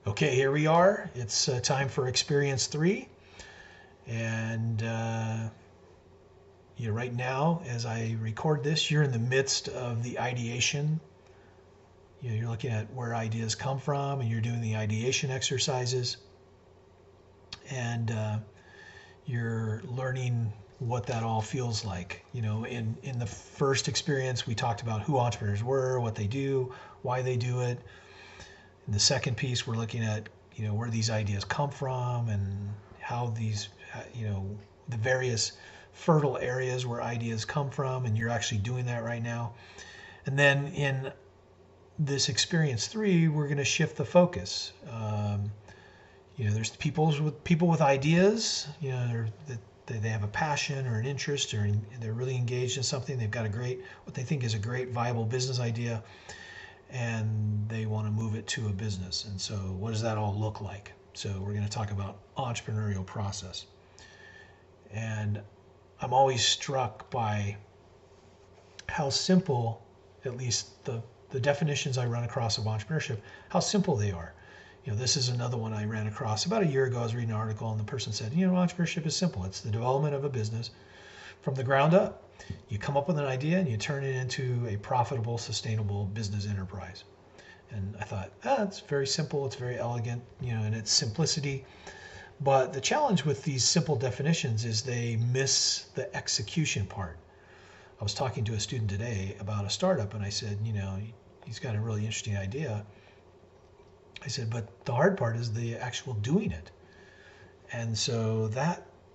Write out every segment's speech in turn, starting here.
Okay, here we are. It's time for experience 3. And right now, as I record this, you're in the midst of the ideation. You're looking at where ideas come from and you're doing the ideation exercises. And you're learning what that all feels like. In the first experience, we talked about who entrepreneurs were, what they do, why they do it. In the second piece, we're looking at where these ideas come from and how these the various fertile areas where ideas come from, and you're actually doing that right now. And then in this experience 3, we're going to shift the focus. There's people with ideas. They have a passion or an interest, or they're really engaged in something. They've got what they think is a great viable business idea, and they want to move it to a business. And so what does that all look like? So we're going to talk about entrepreneurial process. And I'm always struck by how simple, at least the definitions I run across of entrepreneurship, how simple they are. This is another one I ran across about a year ago. I was reading an article and the person said, entrepreneurship is simple. It's the development of a business from the ground up. You come up with an idea and you turn it into a profitable, sustainable business enterprise. And I thought, it's very simple. It's very elegant, in its simplicity. But the challenge with these simple definitions is they miss the execution part. I was talking to a student today about a startup, and I said, he's got a really interesting idea. I said, but the hard part is the actual doing it. And so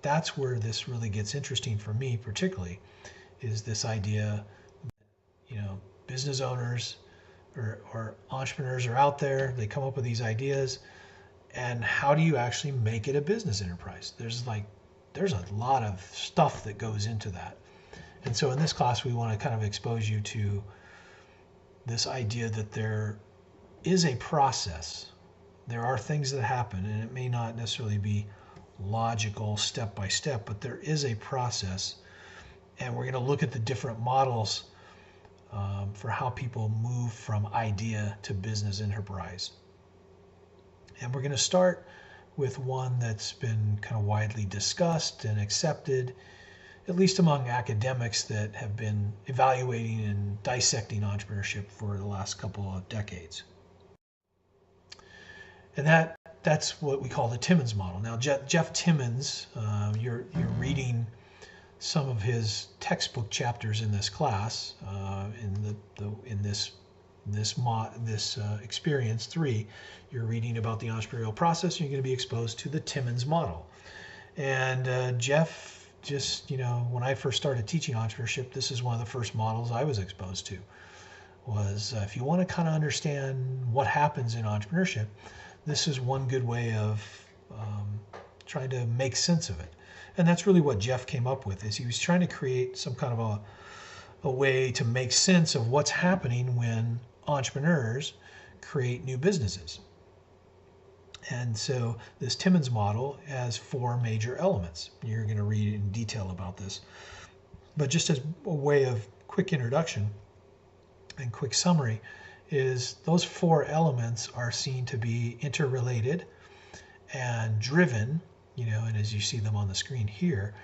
that's where this really gets interesting for me, particularly, is this idea, business owners or entrepreneurs are out there, they come up with these ideas, and how do you actually make it a business enterprise? There's a lot of stuff that goes into that. And so in this class, we want to kind of expose you to this idea that there is a process. There are things that happen, and it may not necessarily be logical step by step, but there is a process. And we're going to look at the different models for how people move from idea to business enterprise. And we're going to start with one that's been kind of widely discussed and accepted, at least among academics that have been evaluating and dissecting entrepreneurship for the last couple of decades. And that's what we call the Timmons model. Now, Jeff Timmons, you're reading some of his textbook chapters in this class, in this experience 3. You're reading about the entrepreneurial process, and you're going to be exposed to the Timmons model. And Jeff, just when I first started teaching entrepreneurship, this is one of the first models I was exposed to. Was if you want to kind of understand what happens in entrepreneurship, this is one good way of trying to make sense of it. And that's really what Jeff came up with, is he was trying to create some kind of a way to make sense of what's happening when entrepreneurs create new businesses. And so this Timmons model has 4 major elements. You're going to read in detail about this. But just as a way of quick introduction and quick summary, is those 4 elements are seen to be interrelated and driven, and as you see them on the screen here,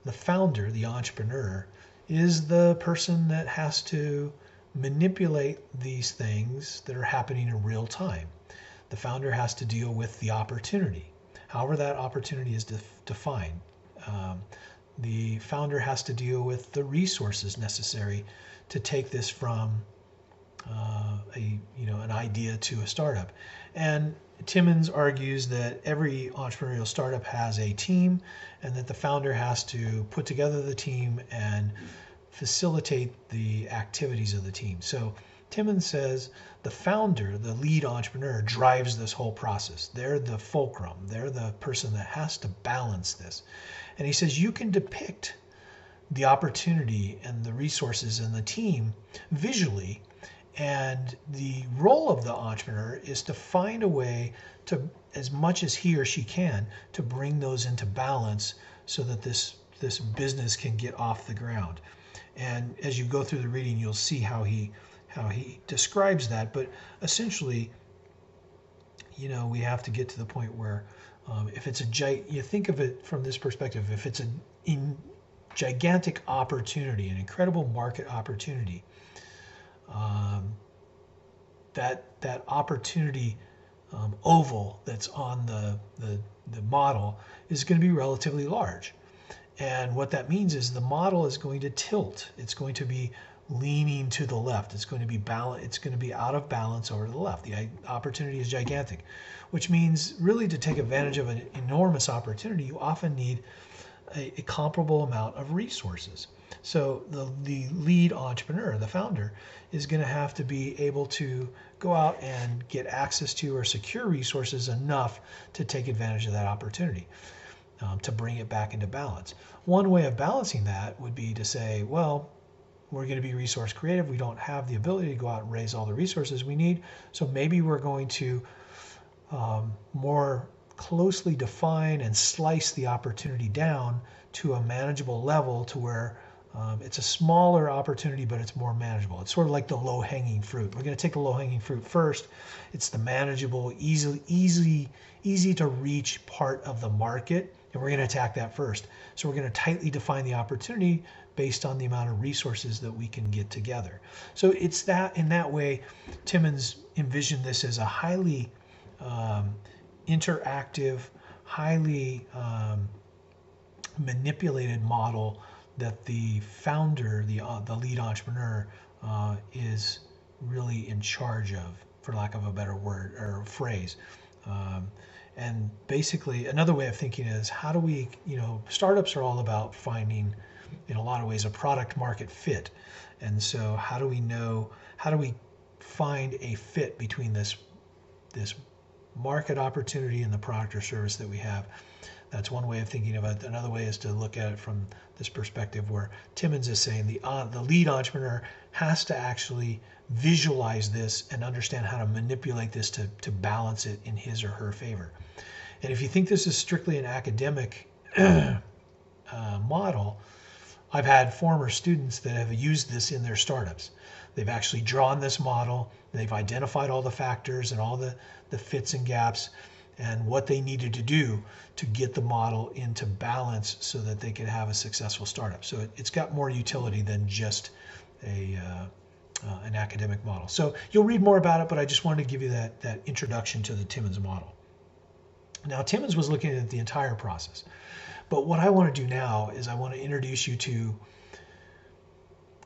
the founder, the entrepreneur, is the person that has to manipulate these things that are happening in real time. The founder has to deal with the opportunity, however that opportunity is defined. The founder has to deal with the resources necessary to take this from an idea to a startup. And Timmons argues that every entrepreneurial startup has a team, and that the founder has to put together the team and facilitate the activities of the team. So Timmons says the founder, the lead entrepreneur, drives this whole process. They're the fulcrum. They're the person that has to balance this. And he says you can depict the opportunity and the resources and the team visually, and the role of the entrepreneur is to find a way to, as much as he or she can, to bring those into balance so that this business can get off the ground. And as you go through the reading, you'll see how he describes that. But essentially, we have to get to the point where if it's you think of it from this perspective, if it's gigantic opportunity, an incredible market opportunity, that opportunity oval that's on the model is going to be relatively large. And what that means is the model is going to tilt. It's going to be leaning to the left. It's going to be it's going to be out of balance over to the left. The opportunity is gigantic, which means really to take advantage of an enormous opportunity, you often need a comparable amount of resources. So the lead entrepreneur, the founder, is going to have to be able to go out and get access to or secure resources enough to take advantage of that opportunity, to bring it back into balance. One way of balancing that would be to say, well, we're going to be resource creative. We don't have the ability to go out and raise all the resources we need. So maybe we're going to more closely define and slice the opportunity down to a manageable level to where it's a smaller opportunity, but it's more manageable. It's sort of like the low-hanging fruit. We're going to take the low-hanging fruit first. It's the manageable, easy to reach part of the market, and we're going to attack that first. So we're going to tightly define the opportunity based on the amount of resources that we can get together. So it's that, in that way, Timmons envisioned this as a highly interactive, highly manipulated model that the founder, the lead entrepreneur, is really in charge of, for lack of a better word or phrase. And basically, another way of thinking is, how do we, startups are all about finding, in a lot of ways, a product market fit. And so how do we find a fit between this market opportunity and the product or service that we have? That's one way of thinking about it. Another way is to look at it from this perspective where Timmons is saying the lead entrepreneur has to actually visualize this and understand how to manipulate this to balance it in his or her favor. And if you think this is strictly an academic model, I've had former students that have used this in their startups. They've actually drawn this model, they've identified all the factors and all the fits and gaps and what they needed to do to get the model into balance so that they could have a successful startup. So it's got more utility than just an academic model. So you'll read more about it, but I just wanted to give you that introduction to the Timmons model. Now, Timmons was looking at the entire process. But what I want to do now is I want to introduce you to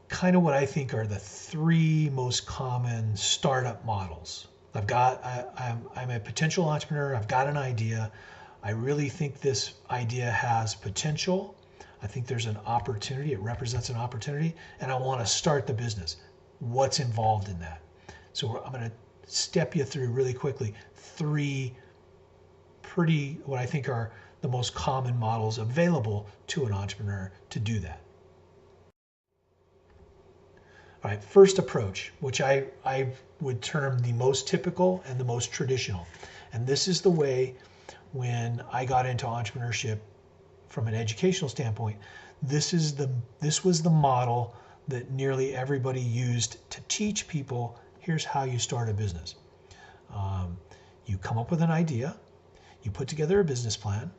kind of what I think are the three most common startup models. I'm a potential entrepreneur. I've got an idea. I really think this idea has potential. I think there's an opportunity. It represents an opportunity, and I want to start the business. What's involved in that? So I'm going to step you through really quickly three what I think are the most common models available to an entrepreneur to do that. All right, first approach, which I would term the most typical and the most traditional. And this is the way when I got into entrepreneurship from an educational standpoint, this was the model that nearly everybody used to teach people, here's how you start a business. You come up with an idea, you put together a business plan,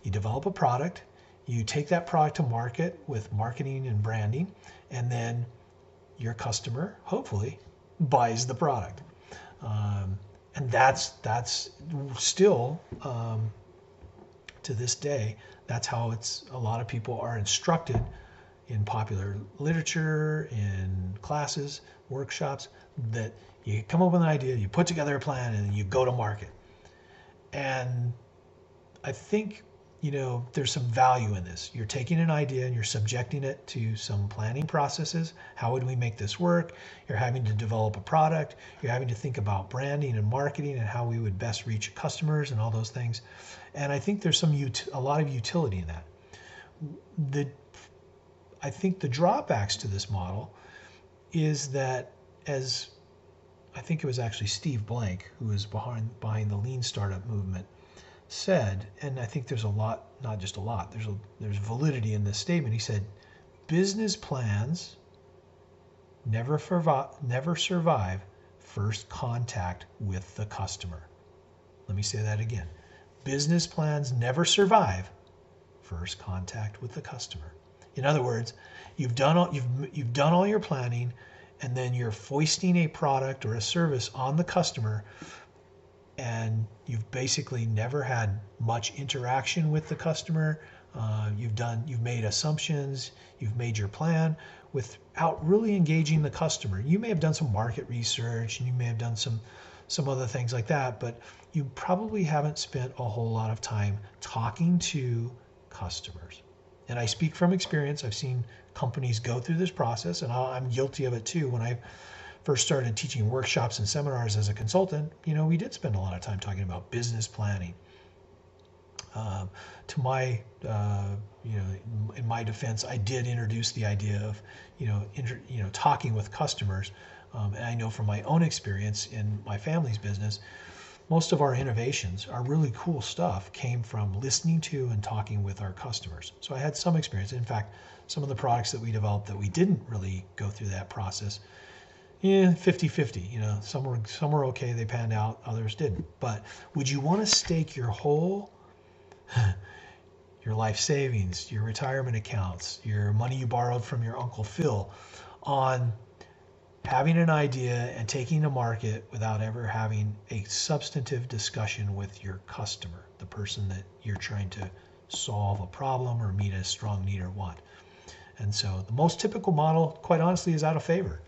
you develop a product, you take that product to market with marketing and branding, and then your customer, hopefully, buys the product. And that's still, to this day, that's how a lot of people are instructed in popular literature, in classes, workshops, that you come up with an idea, you put together a plan, and you go to market. And I think, there's some value in this. You're taking an idea and you're subjecting it to some planning processes. How would we make this work? You're having to develop a product. You're having to think about branding and marketing and how we would best reach customers and all those things. And I think there's a lot of utility in that. I think the drawbacks to this model is that, as I think it was actually Steve Blank, who is behind the lean startup movement, said, and I think there's a lot, not just a lot, there's validity in this statement. He said, business plans never survive first contact with the customer. Let me say that again. Business plans never survive first contact with the customer. In other words, you've done all your planning, and then you're foisting a product or a service on the customer, and you've basically never had much interaction with the customer. You've made assumptions, you've made your plan without really engaging the customer. You may have done some market research, and you may have done some other things like that, but you probably haven't spent a whole lot of time talking to customers. And I speak from experience. I've seen companies go through this process, and I'm guilty of it too. When I first started teaching workshops and seminars as a consultant, we did spend a lot of time talking about business planning. To my, in my defense, I did introduce the idea of, talking with customers. And I know from my own experience in my family's business, most of our innovations, our really cool stuff, came from listening to and talking with our customers. So I had some experience. In fact, some of the products that we developed that we didn't really go through that process, 50-50. Some were okay, they panned out, others didn't. But would you want to stake your whole your life savings, your retirement accounts, your money you borrowed from your Uncle Phil on having an idea and taking to market without ever having a substantive discussion with your customer, the person that you're trying to solve a problem or meet a strong need or want? And so the most typical model, quite honestly, is out of favor.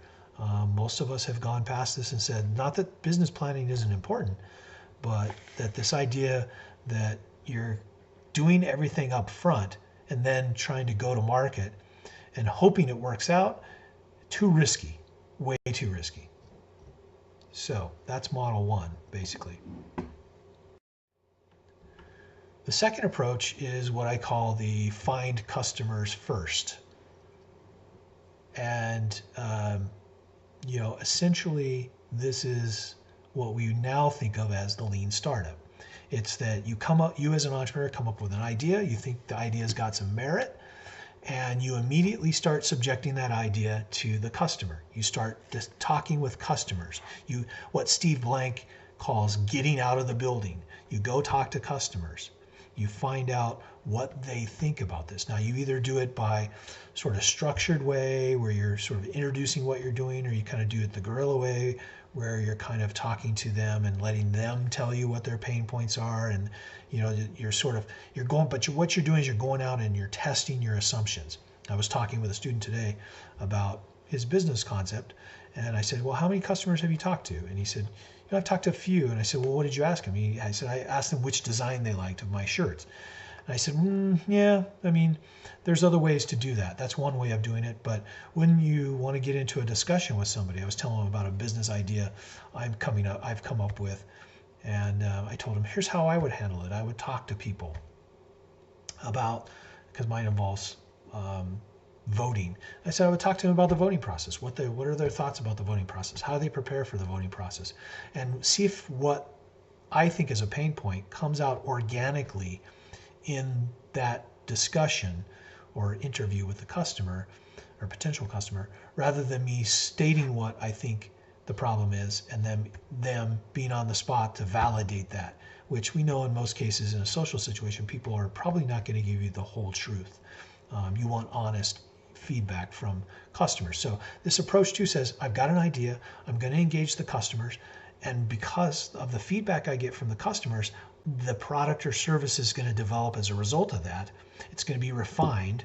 Most of us have gone past this and said, not that business planning isn't important, but that this idea that you're doing everything up front and then trying to go to market and hoping it works out, too risky, way too risky. So that's model one, basically. The second approach is what I call the find customers first. And, essentially this is what we now think of as the lean startup. It's that you as an entrepreneur come up with an idea, you think the idea's got some merit, and you immediately start subjecting that idea to the customer. You start just talking with customers. What Steve Blank calls getting out of the building. You go talk to customers. You find out what they think about this. Now, you either do it by sort of structured way where you're sort of introducing what you're doing, or you kind of do it the guerrilla way where you're kind of talking to them and letting them tell you what their pain points are. And, what you're doing is you're going out and you're testing your assumptions. I was talking with a student today about his business concept, and I said, well, how many customers have you talked to? And he said, I've talked to a few. And I said, well, what did you ask him? I said, I asked them which design they liked of my shirts. And I said, yeah, there's other ways to do that. That's one way of doing it. But when you want to get into a discussion with somebody, I was telling them about a business idea I've come up with. And I told him, here's how I would handle it. I would talk to people because mine involves voting. I said I would talk to them about the voting process. What are their thoughts about the voting process? How do they prepare for the voting process? And see if what I think is a pain point comes out organically in that discussion or interview with the customer or potential customer, rather than me stating what I think the problem is and then them being on the spot to validate that, which we know in most cases in a social situation, people are probably not going to give you the whole truth. You want honest feedback from customers. So this approach too says, I've got an idea, I'm going to engage the customers, and because of the feedback I get from the customers, the product or service is going to develop as a result of that. It's going to be refined,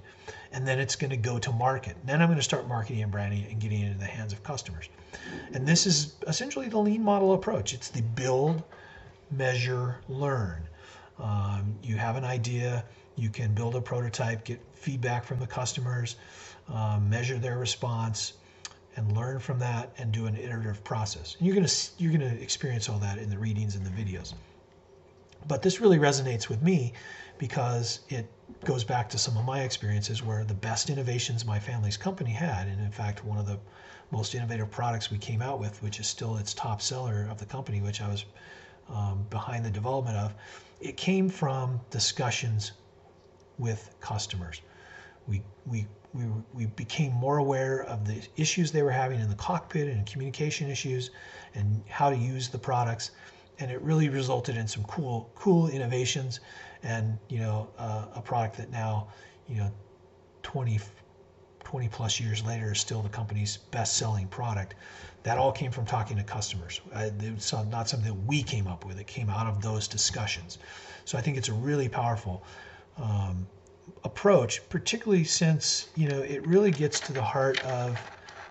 and then it's going to go to market. Then I'm going to start marketing and branding and getting it into the hands of customers. And this is essentially the lean model approach. It's the build, measure, learn. You have an idea, you can build a prototype, get feedback from the customers, measure their response, and learn from that and do an iterative process. And you're gonna experience all that in the readings and the videos. But this really resonates with me because it goes back to some of my experiences where the best innovations my family's company had, and in fact one of the most innovative products we came out with, which is still its top seller of the company, which I was behind the development of, it came from discussions with customers. We became more aware of the issues they were having in the cockpit and communication issues and how to use the products. and it really resulted in some cool innovations, and a product that now, 20 plus years later is still the company's best-selling product. That all came from talking to customers. It's not something that we came up with. It came out of those discussions. So I think it's a really powerful approach, particularly since it really gets to the heart of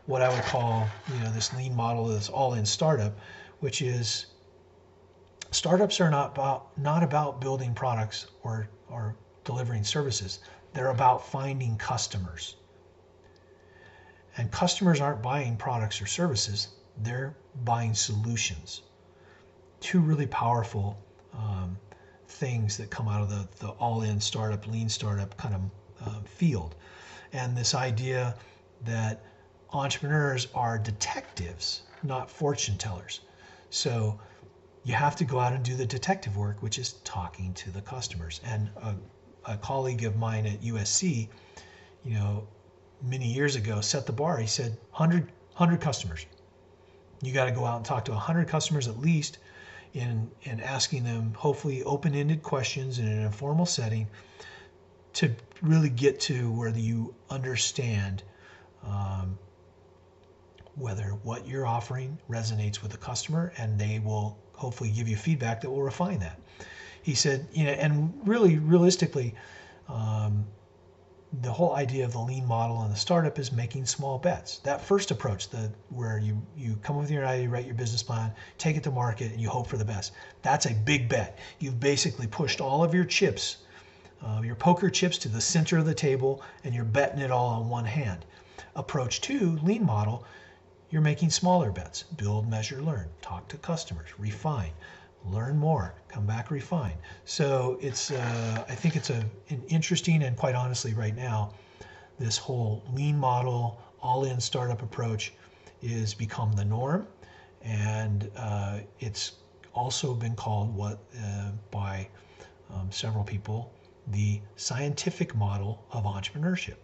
what I would call this lean model, this all-in startup, which is startups are not about building products or delivering services. They're about finding customers. And customers aren't buying products or services, they're buying solutions. Two really powerful things that come out of the all-in startup, lean startup kind of field. And this idea that entrepreneurs are detectives, not fortune tellers. So you have to go out and do the detective work, which is talking to the customers. And a colleague of mine at USC, many years ago set the bar. He said 100 customers. You got to go out and talk to 100 customers at least, in asking them hopefully open-ended questions in an informal setting to really get to where you understand whether what you're offering resonates with the customer, and they will hopefully give you feedback that will refine that. He said, and really realistically, the whole idea of the lean model and the startup is making small bets. That first approach, where you come up with your idea, write your business plan, take it to market, and you hope for the best. That's a big bet. You've basically pushed all of your chips, your poker chips, to the center of the table, and you're betting it all on one hand. Approach 2, lean model, you're making smaller bets. Build, measure, learn. Talk to customers. Refine. Learn more, come back, refine. So it's, I think it's an interesting, and quite honestly right now, this whole lean model, all-in startup approach is become the norm. And it's also been called by several people, the scientific model of entrepreneurship.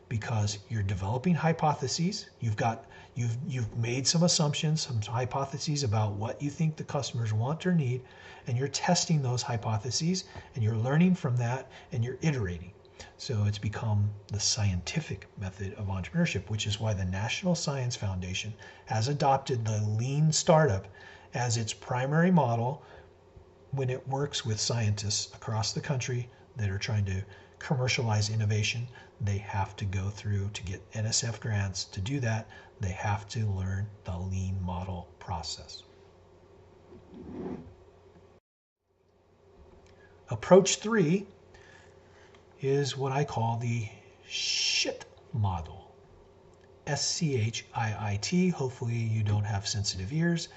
Because you're developing hypotheses, you've made some assumptions, some hypotheses about what you think the customers want or need, and you're testing those hypotheses, and you're learning from that, and you're iterating. So it's become the scientific method of entrepreneurship, which is why the National Science Foundation has adopted the lean startup as its primary model when it works with scientists across the country that are trying to commercialize innovation. They have to go through, to get NSF grants to do that, they have to learn the lean model process. Approach 3 is what I call the SHIT model. SCHIIT. Hopefully you don't have sensitive ears.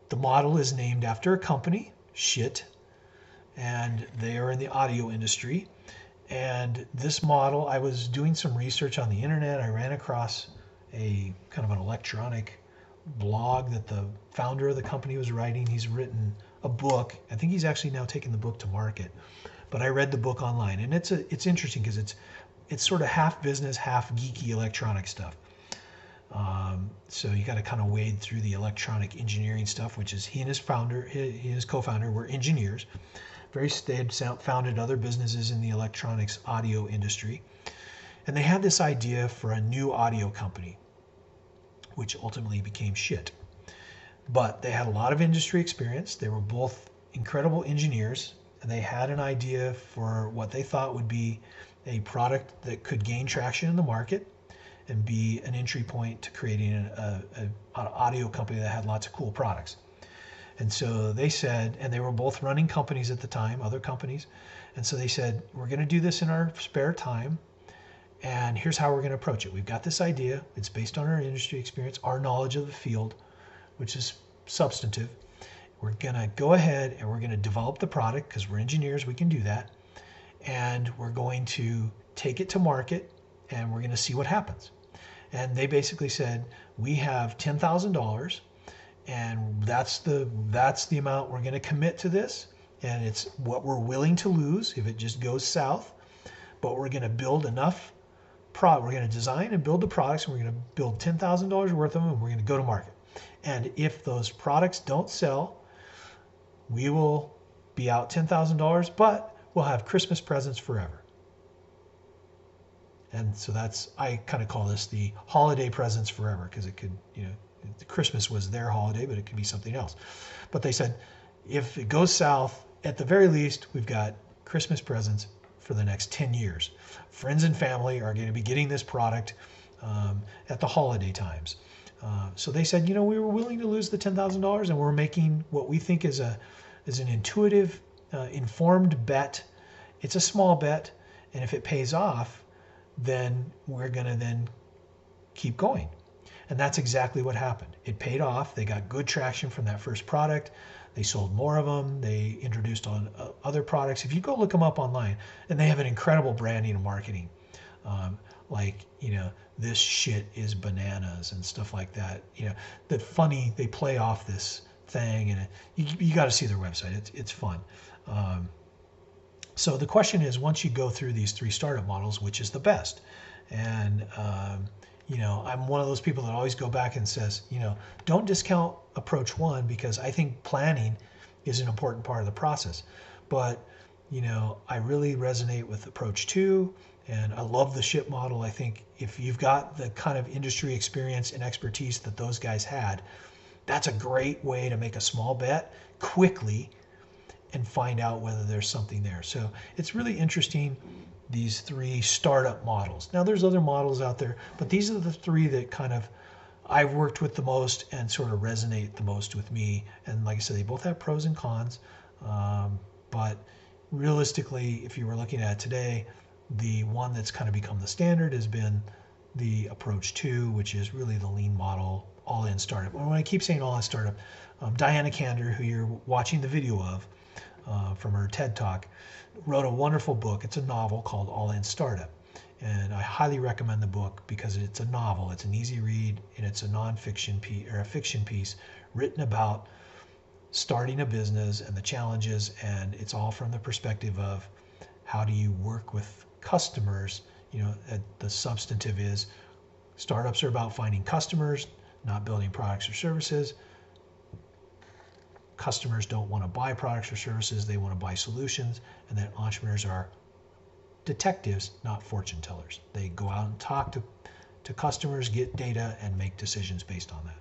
The model is named after a company, SHIT, and they are in the audio industry. And this model, I was doing some research on the internet. I ran across a kind of an electronic blog that the founder of the company was writing. He's written a book. I think he's actually now taken the book to market. But I read the book online, and it's interesting because it's sort of half business, half geeky electronic stuff. So you got to kind of wade through the electronic engineering stuff, which is he and his co-founder were engineers. They had founded other businesses in the electronics audio industry. And they had this idea for a new audio company, which ultimately became SHIT. But they had a lot of industry experience. They were both incredible engineers, and they had an idea for what they thought would be a product that could gain traction in the market and be an entry point to creating an audio company that had lots of cool products. And so they said, and they were both running companies at the time, other companies. And so they said, we're going to do this in our spare time. And here's how we're going to approach it. We've got this idea. It's based on our industry experience, our knowledge of the field, which is substantive. We're going to go ahead and we're going to develop the product because we're engineers. We can do that. And we're going to take it to market and we're going to see what happens. And they basically said, we have $10,000. And that's the amount we're going to commit to this, and it's what we're willing to lose if it just goes south. But we're going to build enough we're going to design and build the products, and we're going to build $10,000 worth of them, and we're going to go to market. And if those products don't sell, we will be out $10,000, but we'll have Christmas presents forever. And so I kind of call this the holiday presents forever, because it could, Christmas was their holiday, but it could be something else. But they said, if it goes south, at the very least, we've got Christmas presents for the next 10 years. Friends and family are going to be getting this product at the holiday times. So they said, we were willing to lose the $10,000, and we're making what we think is an intuitive, informed bet. It's a small bet, and if it pays off, then we're going to then keep going. And that's exactly what happened. It paid off. They got good traction from that first product. They sold more of them. They introduced on other products. If you go look them up online, and they have an incredible branding and marketing, this shit is bananas and stuff like that. They play off this thing, and you got to see their website. It's fun. So the question is, once you go through these 3 startup models, which is the best? And I'm one of those people that always go back and says, don't discount approach 1, because I think planning is an important part of the process. But, I really resonate with approach 2, and I love the ship model. I think if you've got the kind of industry experience and expertise that those guys had, that's a great way to make a small bet quickly and find out whether there's something there. So it's really interesting, these 3 startup models. Now there's other models out there, but these are the 3 that kind of I've worked with the most and sort of resonate the most with me. And like I said, they both have pros and cons. But realistically, if you were looking at it today, the one that's kind of become the standard has been the approach 2, which is really the lean model, all-in startup. When I keep saying all-in startup, Diana Kander, who you're watching the video of, from her TED Talk, wrote a wonderful book. It's a novel called All-In Startup. And I highly recommend the book because it's a novel. It's an easy read, and it's a nonfiction piece or a fiction piece written about starting a business and the challenges. And it's all from the perspective of how do you work with customers. The substantive is startups are about finding customers, not building products or services. Customers don't want to buy products or services, they want to buy solutions. And then entrepreneurs are detectives, not fortune tellers. They go out and talk to customers, get data, and make decisions based on that.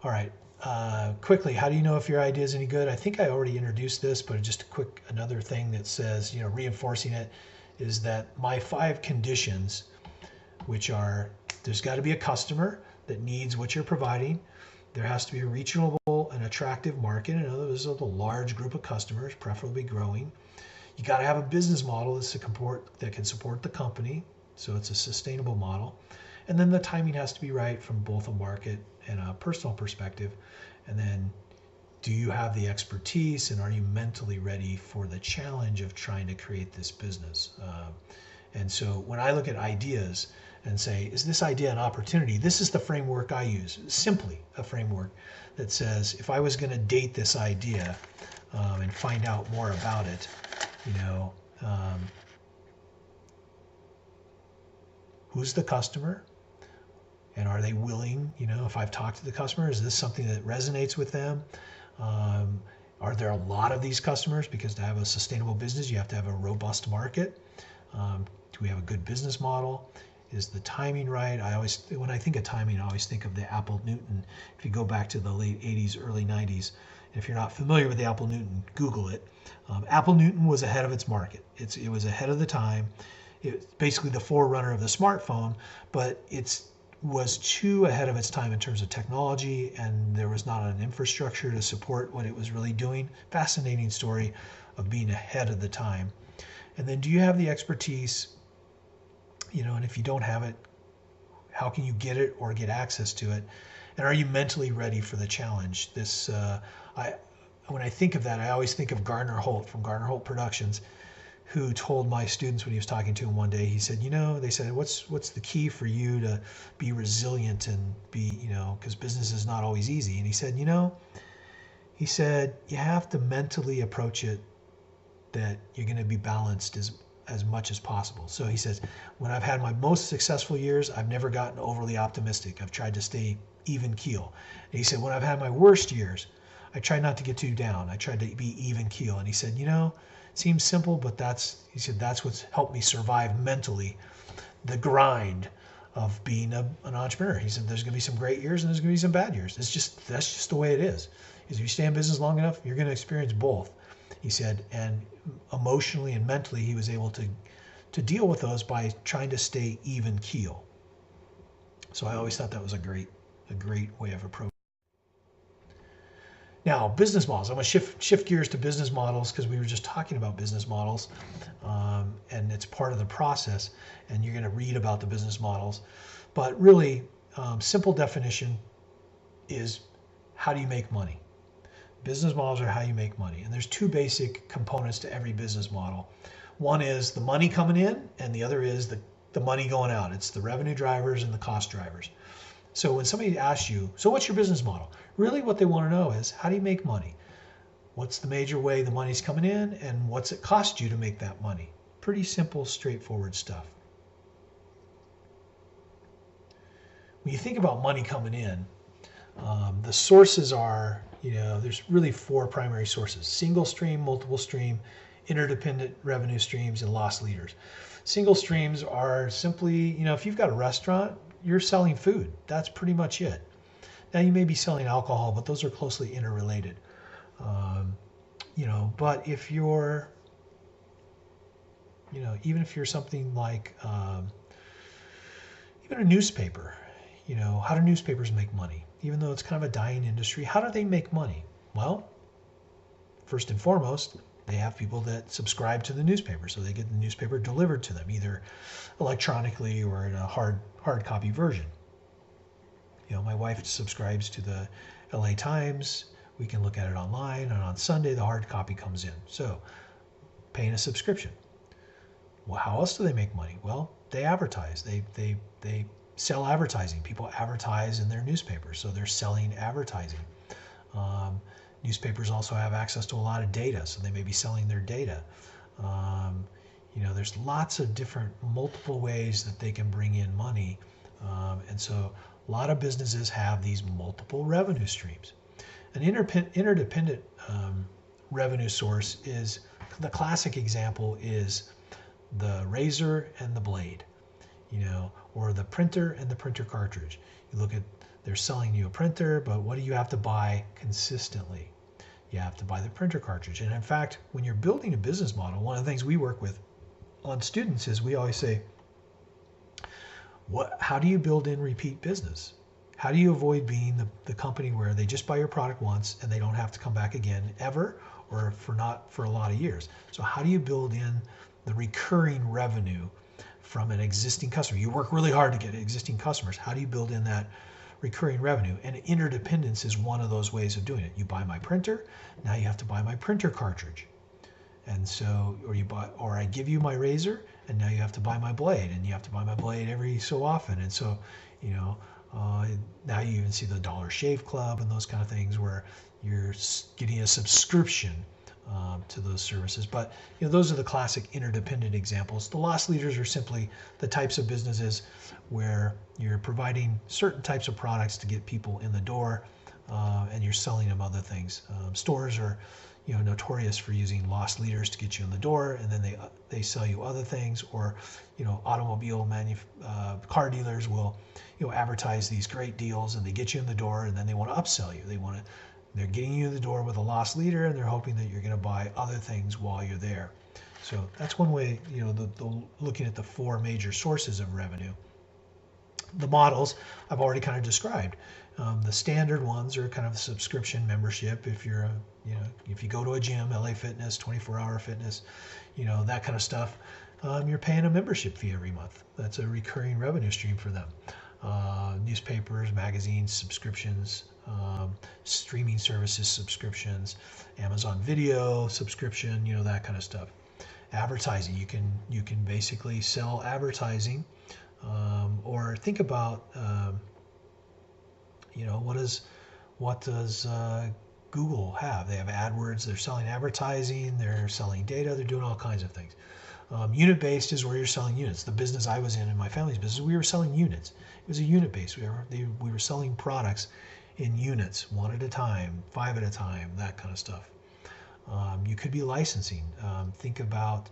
All right, quickly, how do you know if your idea is any good? I think I already introduced this, but just another thing that says, reinforcing it, is that my 5 conditions, which are, there's got to be a customer that needs what you're providing. There has to be a reachable and attractive market. In other words, a large group of customers, preferably growing. You got to have a business model that can support the company, so it's a sustainable model. And then the timing has to be right from both a market and a personal perspective. And then, do you have the expertise, and are you mentally ready for the challenge of trying to create this business? And so when I look at ideas and say, is this idea an opportunity? This is the framework I use. Simply a framework that says, if I was going to date this idea and find out more about it, who's the customer? And are they willing, if I've talked to the customer, is this something that resonates with them? Are there a lot of these customers? Because to have a sustainable business, you have to have a robust market. Do we have a good business model? Is the timing right? When I think of timing, I always think of the Apple Newton. If you go back to the late 80s, early 90s, and if you're not familiar with the Apple Newton, Google it. Apple Newton was ahead of its market. It was ahead of the time. It's basically the forerunner of the smartphone, but it was too ahead of its time in terms of technology, and there was not an infrastructure to support what it was really doing. Fascinating story of being ahead of the time. And then, do you have the expertise? And if you don't have it, how can you get it or get access to it? And are you mentally ready for the challenge? When I think of that, I always think of Gardner Holt from Gardner Holt Productions, who told my students when he was talking to them one day, he said, they said, what's the key for you to be resilient and be, because business is not always easy. And he said, you have to mentally approach it that you're going to be balanced as much as possible. So he says, when I've had my most successful years, I've never gotten overly optimistic. I've tried to stay even keel. And he said, when I've had my worst years, I try not to get too down. I try to be even keel. And he said, it seems simple, but he said, that's what's helped me survive mentally the grind of being an entrepreneur. He said, there's going to be some great years and there's going to be some bad years. That's just the way it is. If you stay in business long enough, you're going to experience both. He said, and emotionally and mentally, he was able to deal with those by trying to stay even keel. So I always thought that was a great way of approaching. Now, business models. I'm going to shift gears to business models because we were just talking about business models, and it's part of the process. And you're going to read about the business models, but really, simple definition is how do you make money? Business models are how you make money, and there's two basic components to every business model. One is the money coming in, and the other is the money going out. It's the revenue drivers and the cost drivers. So when somebody asks you, so what's your business model? Really what they want to know is, how do you make money? What's the major way the money's coming in, and what's it cost you to make that money? Pretty simple, straightforward stuff. When you think about money coming in, the sources are, there's really four primary sources: single stream, multiple stream, interdependent revenue streams, and loss leaders. Single streams are simply, if you've got a restaurant, you're selling food. That's pretty much it. Now you may be selling alcohol, but those are closely interrelated. But if you're, even if you're something like, even a newspaper, how do newspapers make money? Even though it's kind of a dying industry, how do they make money? Well, first and foremost, they have people that subscribe to the newspaper, so they get the newspaper delivered to them, either electronically or in a hard copy version. My wife subscribes to the LA Times. We can look at it online, and on Sunday the hard copy comes in. So, paying a subscription. Well, how else do they make money? Well, they advertise. They sell advertising. People advertise in their newspapers, so they're selling advertising. Newspapers also have access to a lot of data, so they may be selling their data. There's lots of different multiple ways that they can bring in money. And so a lot of businesses have these multiple revenue streams. An interdependent revenue source is, the classic example is the razor and the blade, or the printer and the printer cartridge. You look at, they're selling you a printer, but what do you have to buy consistently? You have to buy the printer cartridge. And in fact, when you're building a business model, one of the things we work with on students is we always say, how do you build in repeat business? How do you avoid being the company where they just buy your product once and they don't have to come back again ever, or not for a lot of years? So how do you build in the recurring revenue from an existing customer? You work really hard to get existing customers. How do you build in that recurring revenue? And interdependence is one of those ways of doing it. You buy my printer, now you have to buy my printer cartridge. And so, or I give you my razor, and now you have to buy my blade, and you have to buy my blade every so often. And so, now you even see the Dollar Shave Club and those kind of things where you're getting a subscription to those services. But those are the classic interdependent examples. The loss leaders are simply the types of businesses where you're providing certain types of products to get people in the door, and you're selling them other things. Stores are notorious for using loss leaders to get you in the door, and then they sell you other things. Or automobile car dealers will advertise these great deals, and they get you in the door, and then they want to upsell you. They're getting you in the door with a loss leader, and they're hoping that you're going to buy other things while you're there. So that's one way, looking at the four major sources of revenue. The models I've already kind of described. The standard ones are kind of subscription membership. If you're if you go to a gym, LA Fitness, 24-hour fitness, that kind of stuff, you're paying a membership fee every month. That's a recurring revenue stream for them. Newspapers, magazines, subscriptions, streaming services, subscriptions, Amazon Video subscription, that kind of stuff. Advertising, you can basically sell advertising, or think about, what does Google have? They have AdWords. They're selling advertising. They're selling data. They're doing all kinds of things. Unit-based is where you're selling units. The business I was in my family's business, we were selling units. It was a unit-based. We were selling products in units, 1 at a time, 5 at a time, that kind of stuff. You could be licensing. Think about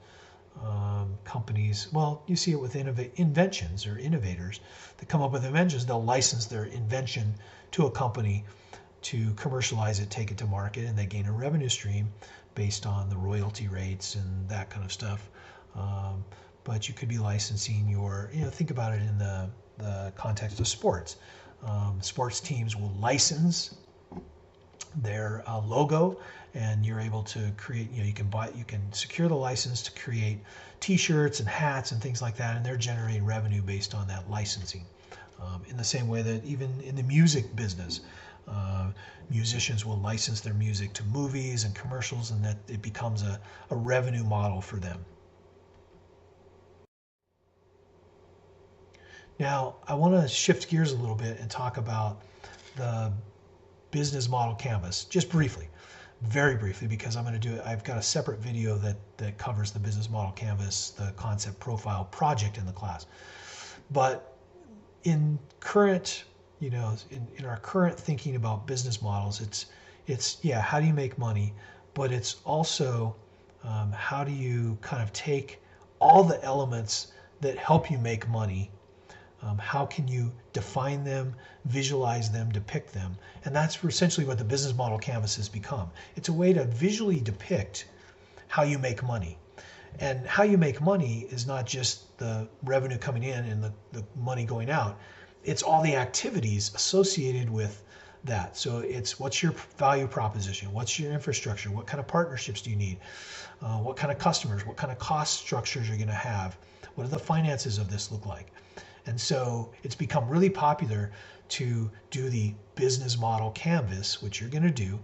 companies. Well, you see it with inventions or innovators that come up with inventions. They'll license their invention to a company to commercialize it, take it to market, and they gain a revenue stream based on the royalty rates and that kind of stuff. But you could be licensing think about it in the context of sports. Sports teams will license their logo, and you're able to create, you can secure the license to create t-shirts and hats and things like that, and they're generating revenue based on that licensing. In the same way that even in the music business, musicians will license their music to movies and commercials, and that it becomes a revenue model for them. Now, I want to shift gears a little bit and talk about the business model canvas, just briefly, very briefly, because I'm going to do it. I've got a separate video that covers the business model canvas, the concept profile project in the class. But in current, in our current thinking about business models, it's how do you make money, but it's also how do you kind of take all the elements that help you make money. How can you define them, visualize them, depict them? And that's essentially what the business model canvas has become. It's a way to visually depict how you make money. And how you make money is not just the revenue coming in and the money going out. It's all the activities associated with that. So it's what's your value proposition? What's your infrastructure? What kind of partnerships do you need? What kind of customers? What kind of cost structures you're going to have? What do the finances of this look like? And so it's become really popular to do the business model canvas, which you're going to do,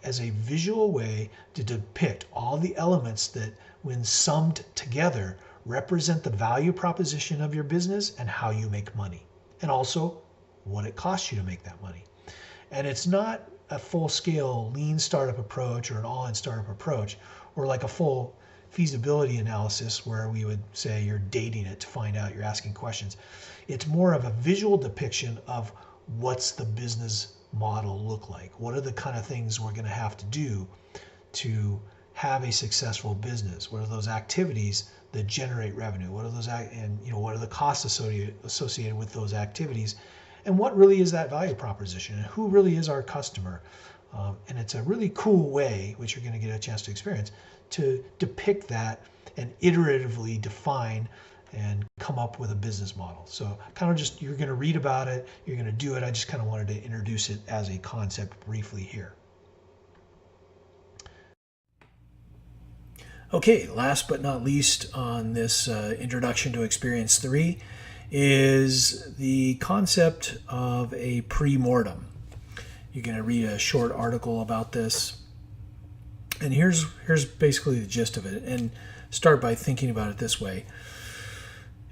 as a visual way to depict all the elements that, when summed together, represent the value proposition of your business and how you make money, and also what it costs you to make that money. And it's not a full-scale lean startup approach or an all-in startup approach, or like a full feasibility analysis where we would say you're dating it to find out, you're asking questions. It's more of a visual depiction of what's the business model look like. What are the kind of things we're going to have to do to have a successful business? What are those activities that generate revenue? What are those, and what are the costs associated with those activities? And what really is that value proposition? And who really is our customer? And it's a really cool way, which you're going to get a chance to experience, to depict that and iteratively define and come up with a business model. So kind of just, you're going to read about it, you're going to do it. I just kind of wanted to introduce it as a concept briefly here. Okay, last but not least on this Introduction to Experience 3 is the concept of a pre-mortem. You're going to read a short article about this. And here's basically the gist of it. And start by thinking about it this way.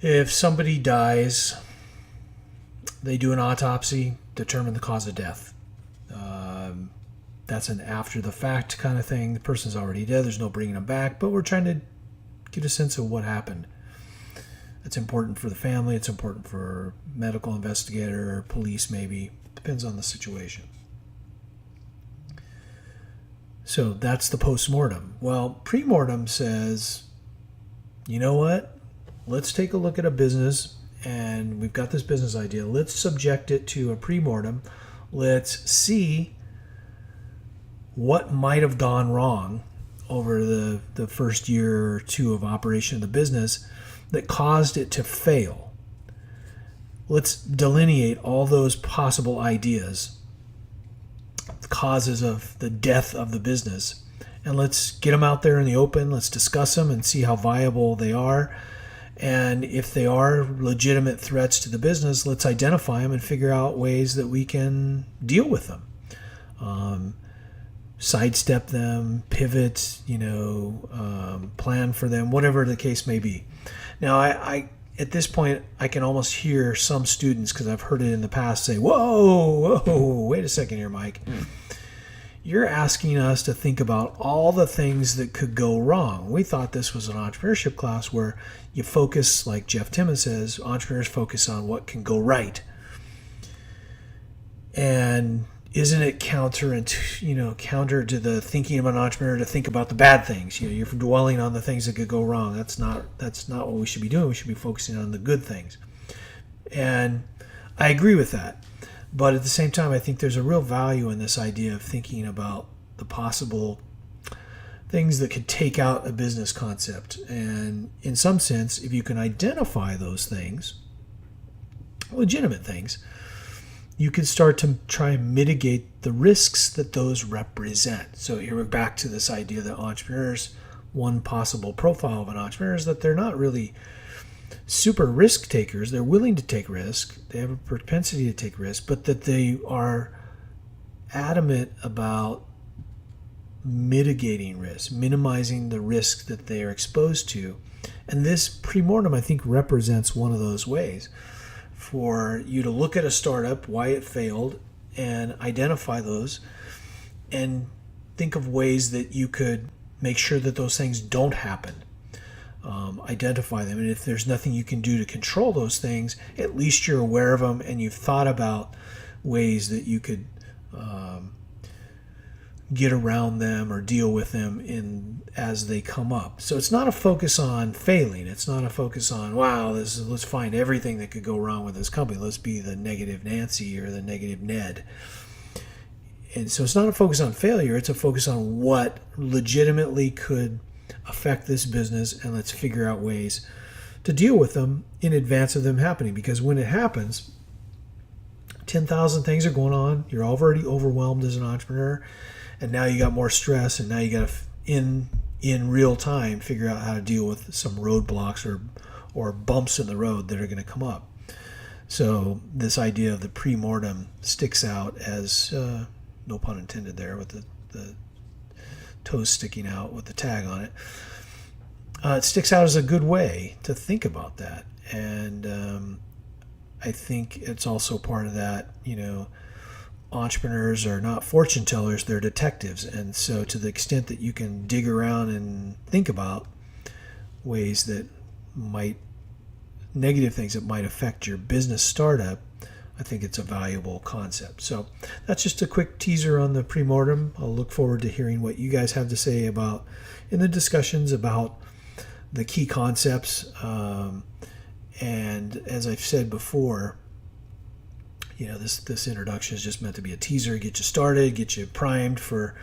If somebody dies, they do an autopsy, determine the cause of death. That's an after the fact kind of thing. The person's already dead. There's no bringing them back. But we're trying to get a sense of what happened. It's important for the family. It's important for medical investigator, police maybe. Depends on the situation. So that's the post-mortem. Well, pre-mortem says, you know what? Let's take a look at a business, and we've got this business idea. Let's subject it to a pre-mortem. Let's see what might have gone wrong over the first year or two of operation of the business that caused it to fail. Let's delineate all those possible ideas, causes of the death of the business, and let's get them out there in the open. Let's discuss them and see how viable they are. And if they are legitimate threats to the business, let's identify them and figure out ways that we can deal with them. Sidestep them, pivot, plan for them, whatever the case may be. Now, I at this point, I can almost hear some students, because I've heard it in the past, say, whoa, wait a second here, Mike. you're asking us to think about all the things that could go wrong. We thought this was an entrepreneurship class where you focus, like Jeff Timmons says, entrepreneurs focus on what can go right. And isn't it counter to the thinking of an entrepreneur to think about the bad things? You're dwelling on the things that could go wrong. That's not what we should be doing. We should be focusing on the good things. And I agree with that. But at the same time, I think there's a real value in this idea of thinking about the possible things that could take out a business concept. And in some sense, if you can identify those things, legitimate things, you can start to try and mitigate the risks that those represent. So here we're back to this idea that entrepreneurs, one possible profile of an entrepreneur is that they're not really super risk takers. They're willing to take risk. They have a propensity to take risk, but that they are adamant about mitigating risk, minimizing the risk that they are exposed to. And this pre-mortem, I think, represents one of those ways for you to look at a startup, why it failed, and identify those and think of ways that you could make sure that those things don't happen. Identify them, and if there's nothing you can do to control those things, at least you're aware of them and you've thought about ways that you could get around them or deal with them as they come up. So it's not a focus on failing. It's not a focus on, let's find everything that could go wrong with this company. Let's be the negative Nancy or the negative Ned. And so it's not a focus on failure. It's a focus on what legitimately could affect this business, and let's figure out ways to deal with them in advance of them happening. Because when it happens, 10,000 things are going on. You're already overwhelmed as an entrepreneur, and now you got more stress, and now you got to in real time figure out how to deal with some roadblocks or bumps in the road that are going to come up. So this idea of the pre-mortem sticks out as no pun intended there with the toes sticking out with the tag on it. It sticks out as a good way to think about that. And I think it's also part of that, entrepreneurs are not fortune tellers, they're detectives. And so to the extent that you can dig around and think about ways that negative things that might affect your business startup, I think it's a valuable concept. So that's just a quick teaser on the pre-mortem. I'll look forward to hearing what you guys have to say in the discussions about the key concepts. And as I've said before, this introduction is just meant to be a teaser, get you started, get you primed for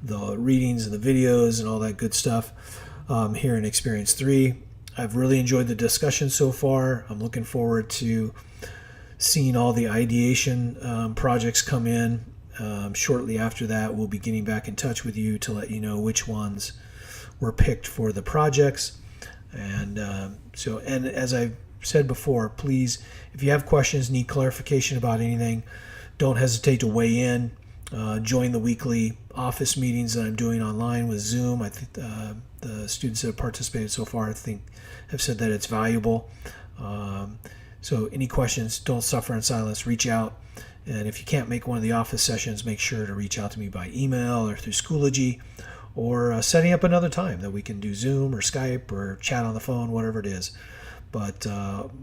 the readings and the videos and all that good stuff here in Experience 3. I've really enjoyed the discussion so far. I'm looking forward to seeing all the ideation projects come in. Shortly after that, we'll be getting back in touch with you to let you know which ones were picked for the projects. And as I've said before, please, if you have questions, need clarification about anything, don't hesitate to weigh in. Join the weekly office meetings that I'm doing online with Zoom. I think the students that have participated so far, have said that it's valuable. So any questions, don't suffer in silence, reach out. And if you can't make one of the office sessions, make sure to reach out to me by email or through Schoology, or setting up another time that we can do Zoom or Skype or chat on the phone, whatever it is. But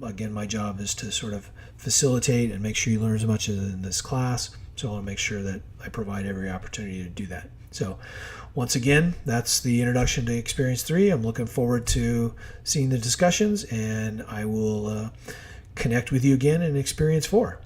again, my job is to sort of facilitate and make sure you learn as much as in this class. So I want to make sure that I provide every opportunity to do that. So once again, that's the introduction to Experience 3. I'm looking forward to seeing the discussions, and I will connect with you again in Experience 4.